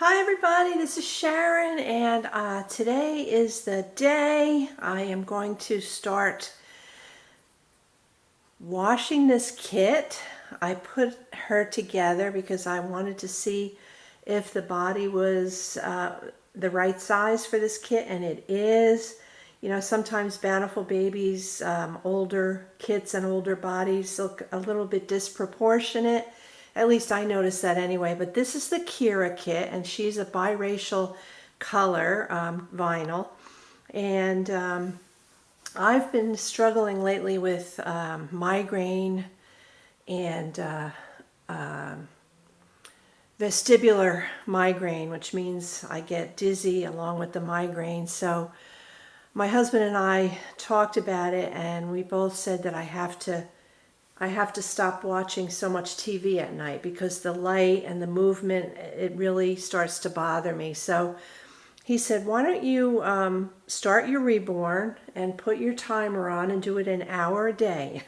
Hi everybody, this is Sharon, and today is the day I am going to start washing this kit. I put her together because I wanted to see if the body was the right size for this kit, and it is. You know, sometimes bountiful babies, older kits and older bodies look a little bit disproportionate. At least I noticed that anyway. But this is the Kyra kit, and she's a biracial color vinyl. And I've been struggling lately with migraine and vestibular migraine, which means I get dizzy along with the migraine. So my husband and I talked about it, and we both said that I have to stop watching so much TV at night because the light and the movement, it really starts to bother me. So he said, why don't you start your reborn and put your timer on and do it an hour a day.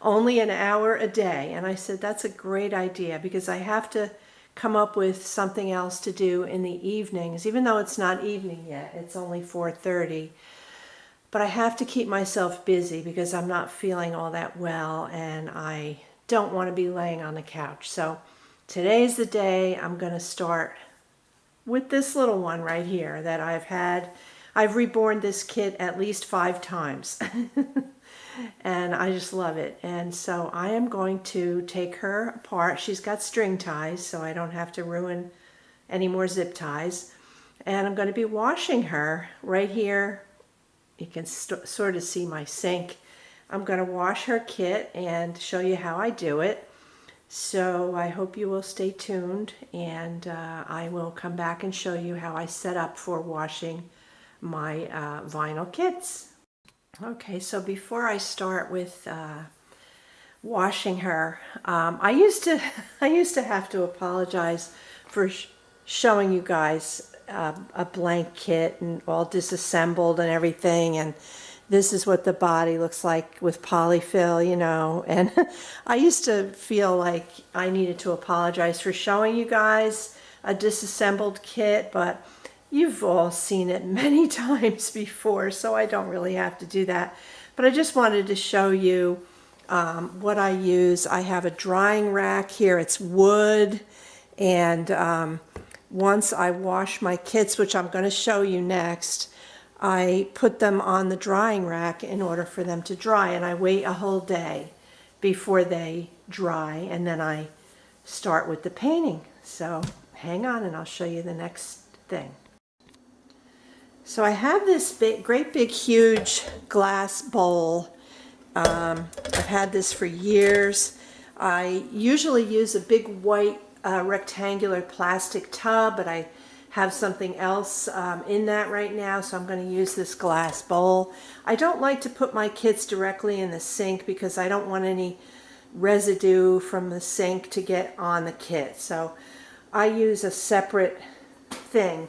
Only an hour a day. And I said, that's a great idea because I have to come up with something else to do in the evenings, even though it's not evening yet. It's only 4:30. But I have to keep myself busy because I'm not feeling all that well and I don't want to be laying on the couch. So today's the day I'm going to start with this little one right here that I've reborn this kit at least 5 times. And I just love it. And so I am going to take her apart. She's got string ties, so I don't have to ruin any more zip ties. And I'm going to be washing her right here. You can sort of see my sink. I'm going to wash her kit and show you how I do it. So I hope you will stay tuned, and I will come back and show you how I set up for washing my vinyl kits. Okay, so before I start with washing her, I used to have to apologize for showing you guys a blank kit and all disassembled and everything, and this is what the body looks like with polyfill, you know. And I used to feel like I needed to apologize for showing you guys a disassembled kit, but you've all seen it many times before, so I don't really have to do that. But I just wanted to show you what I use. I have a drying rack here. It's wood, and once I wash my kits, which I'm going to show you next, I put them on the drying rack in order for them to dry, and I wait a whole day before they dry, and then I start with the painting. So hang on and I'll show you the next thing. So I have this great big huge glass bowl. I've had this for years. I usually use a big white rectangular plastic tub, but I have something else in that right now, so I'm going to use this glass bowl. I don't like to put my kits directly in the sink because I don't want any residue from the sink to get on the kit. So I use a separate thing.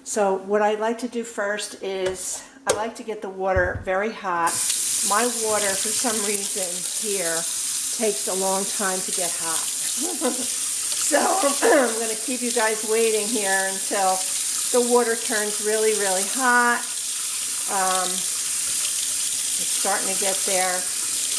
So what I like to do first is I like to get the water very hot. My water, for some reason here, takes a long time to get hot. So I'm going to keep you guys waiting here until the water turns really, really hot. It's starting to get there.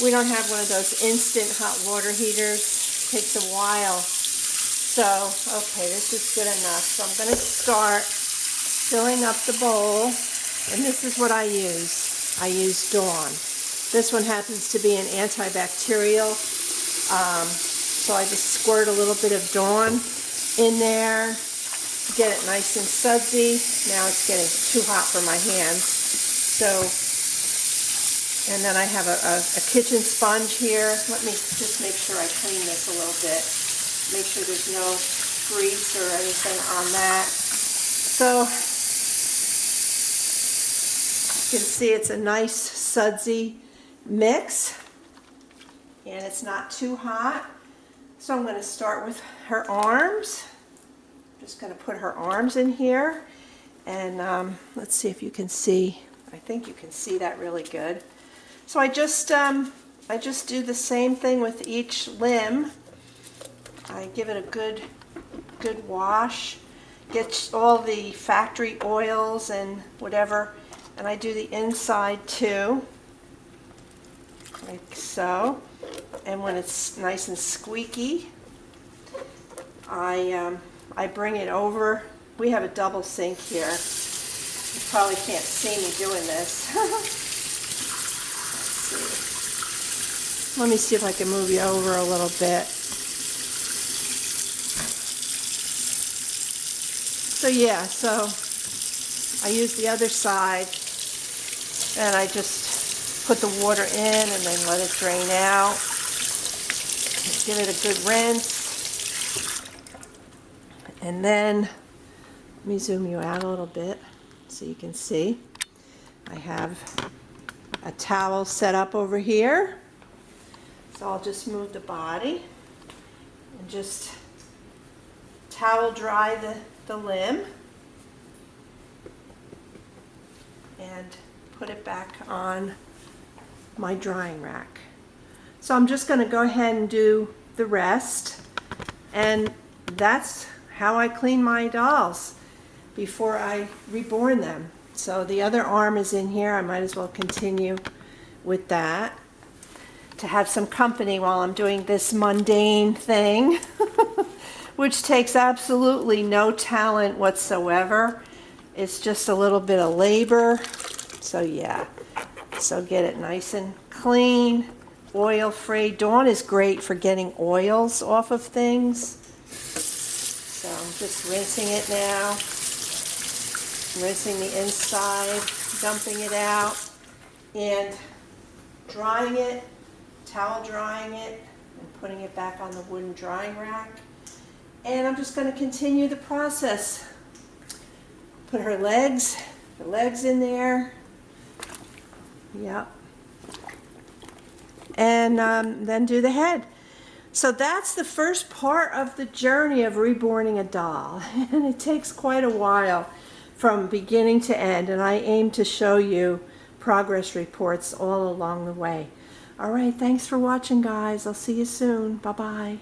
We don't have one of those instant hot water heaters. It takes a while. So, okay, this is good enough. So I'm going to start filling up the bowl, and this is what I use. I use Dawn. This one happens to be an antibacterial, so I just squirt a little bit of Dawn in there, get it nice and sudsy. Now it's getting too hot for my hands. So, and then I have a kitchen sponge here. Let me just make sure I clean this a little bit. Make sure there's no grease or anything on that. So you can see it's a nice sudsy mix, and it's not too hot. So I'm going to start with her arms. I'm just going to put her arms in here, and let's see if you can see. I think you can see that really good. So I just do the same thing with each limb. I give it a good good wash. Get all the factory oils and whatever. And I do the inside too, like so. And when it's nice and squeaky, I bring it over. We have a double sink here. You probably can't see me doing this. Let me see if I can move you over a little bit. So yeah, so I use the other side and I just put the water in and then let it drain out. Give it a good rinse. And then, let me zoom you out a little bit so you can see. I have a towel set up over here. So I'll just move the body and just towel dry the limb and put it back on my drying rack. So I'm just going to go ahead and do the rest, and that's how I clean my dolls before I reborn them. So the other arm is in here. I might as well continue with that to have some company while I'm doing this mundane thing which takes absolutely no talent whatsoever. It's just a little bit of labor. So yeah, so get it nice and clean, oil free. Dawn is great for getting oils off of things. So I'm just rinsing it now, rinsing the inside, dumping it out, and drying it, towel drying it, and putting it back on the wooden drying rack. And I'm just going to continue the process. Put her legs, the legs in there. Yep. And then do the head. So that's the first part of the journey of reborning a doll. And it takes quite a while from beginning to end. And I aim to show you progress reports all along the way. All right, thanks for watching, guys. I'll see you soon. Bye-bye.